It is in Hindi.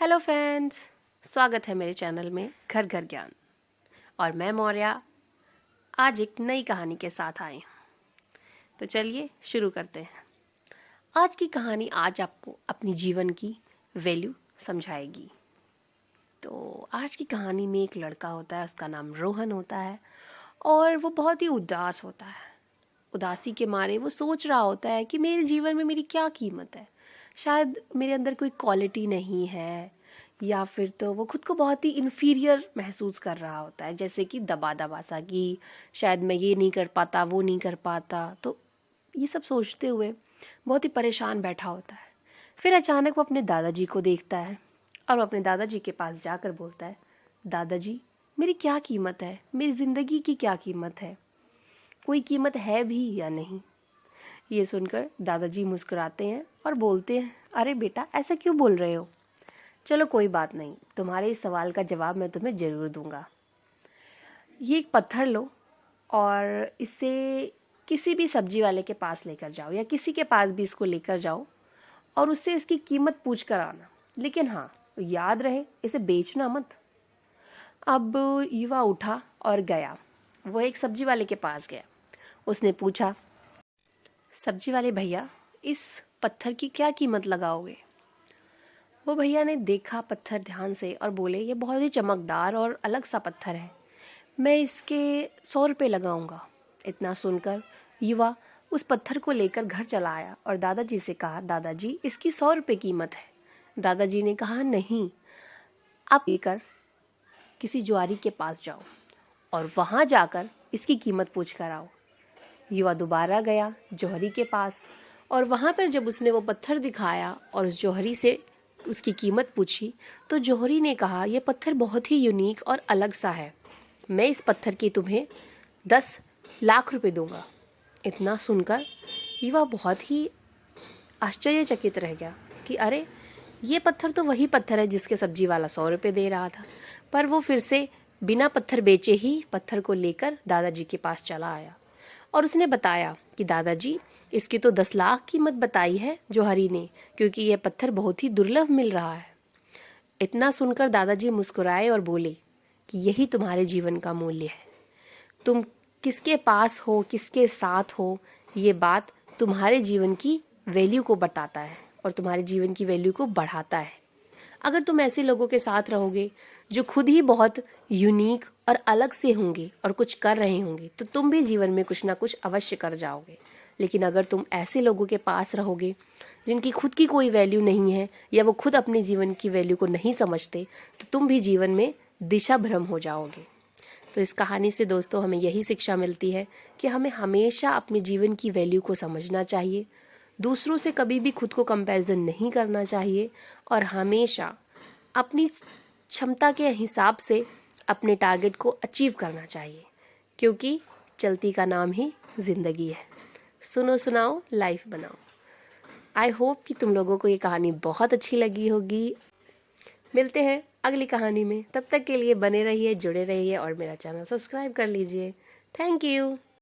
हेलो फ्रेंड्स, स्वागत है मेरे चैनल में घर घर ज्ञान। और मैं मौर्या आज एक नई कहानी के साथ आई हूँ। तो चलिए शुरू करते हैं। आज की कहानी आज आपको अपनी जीवन की वैल्यू समझाएगी। तो आज की कहानी में एक लड़का होता है, उसका नाम रोहन होता है और वो बहुत ही उदास होता है। उदासी के मारे वो सोच रहा होता है कि मेरे जीवन में मेरी क्या कीमत है। शायद मेरे अंदर कोई क्वालिटी नहीं है, या फिर तो वो खुद को बहुत ही इन्फीरियर महसूस कर रहा होता है, जैसे कि दबा दबा सा कि शायद मैं ये नहीं कर पाता, वो नहीं कर पाता। तो ये सब सोचते हुए बहुत ही परेशान बैठा होता है। फिर अचानक वो अपने दादाजी को देखता है और वो अपने दादाजी के पास जाकर बोलता है, दादाजी मेरी क्या कीमत है, मेरी ज़िंदगी की क्या कीमत है, कोई कीमत है भी या नहीं। ये सुनकर दादाजी मुस्कुराते हैं और बोलते हैं, अरे बेटा ऐसा क्यों बोल रहे हो, चलो कोई बात नहीं, तुम्हारे इस सवाल का जवाब मैं तुम्हें ज़रूर दूंगा। ये एक पत्थर लो और इससे किसी भी सब्जी वाले के पास लेकर जाओ या किसी के पास भी इसको लेकर जाओ और उससे इसकी कीमत पूछ कर आना, लेकिन हाँ याद रहे इसे बेचना मत। अब युवा उठा और गया। वो एक सब्जी वाले के पास गया। उसने पूछा, सब्जी वाले भैया इस पत्थर की क्या कीमत लगाओगे। वो भैया ने देखा पत्थर ध्यान से और बोले, ये बहुत ही चमकदार और अलग सा पत्थर है, मैं इसके 100 रुपये लगाऊंगा। इतना सुनकर युवा उस पत्थर को लेकर घर चला आया और दादाजी से कहा, दादाजी इसकी 100 रुपये कीमत है। दादाजी ने कहा, नहीं, आप लेकर किसी जुआरी के पास जाओ और वहाँ जाकर इसकी कीमत पूछ कर आओ। युवा दोबारा गया जौहरी के पास और वहाँ पर जब उसने वो पत्थर दिखाया और उस जौहरी से उसकी कीमत पूछी तो जौहरी ने कहा, यह पत्थर बहुत ही यूनिक और अलग सा है, मैं इस पत्थर की तुम्हें 10 लाख रुपए दूंगा। इतना सुनकर युवा बहुत ही आश्चर्यचकित रह गया कि अरे ये पत्थर तो वही पत्थर है जिसके सब्जी वाला 100 रुपये दे रहा था। पर वो फिर से बिना पत्थर बेचे ही पत्थर को लेकर दादाजी के पास चला आया और उसने बताया कि दादाजी इसकी तो 10 लाख कीमत बताई है जौहरी ने, क्योंकि यह पत्थर बहुत ही दुर्लभ मिल रहा है। इतना सुनकर दादाजी मुस्कुराए और बोले कि यही तुम्हारे जीवन का मूल्य है। तुम किसके पास हो, किसके साथ हो, ये बात तुम्हारे जीवन की वैल्यू को बताता है और तुम्हारे जीवन की वैल्यू को बढ़ाता है। अगर तुम ऐसे लोगों के साथ रहोगे जो खुद ही बहुत यूनिक और अलग से होंगे और कुछ कर रहे होंगे, तो तुम भी जीवन में कुछ ना कुछ अवश्य कर जाओगे। लेकिन अगर तुम ऐसे लोगों के पास रहोगे जिनकी खुद की कोई वैल्यू नहीं है या वो खुद अपने जीवन की वैल्यू को नहीं समझते, तो तुम भी जीवन में दिशा भ्रम हो जाओगे। तो इस कहानी से दोस्तों हमें यही शिक्षा मिलती है कि हमें हमेशा अपने जीवन की वैल्यू को समझना चाहिए, दूसरों से कभी भी खुद को कंपैरिजन नहीं करना चाहिए और हमेशा अपनी क्षमता के हिसाब से अपने टारगेट को अचीव करना चाहिए, क्योंकि चलती का नाम ही ज़िंदगी है। सुनो सुनाओ लाइफ बनाओ। आई होप कि तुम लोगों को ये कहानी बहुत अच्छी लगी होगी। मिलते हैं अगली कहानी में, तब तक के लिए बने रहिए, जुड़े रहिए और मेरा चैनल सब्सक्राइब कर लीजिए। Thank you.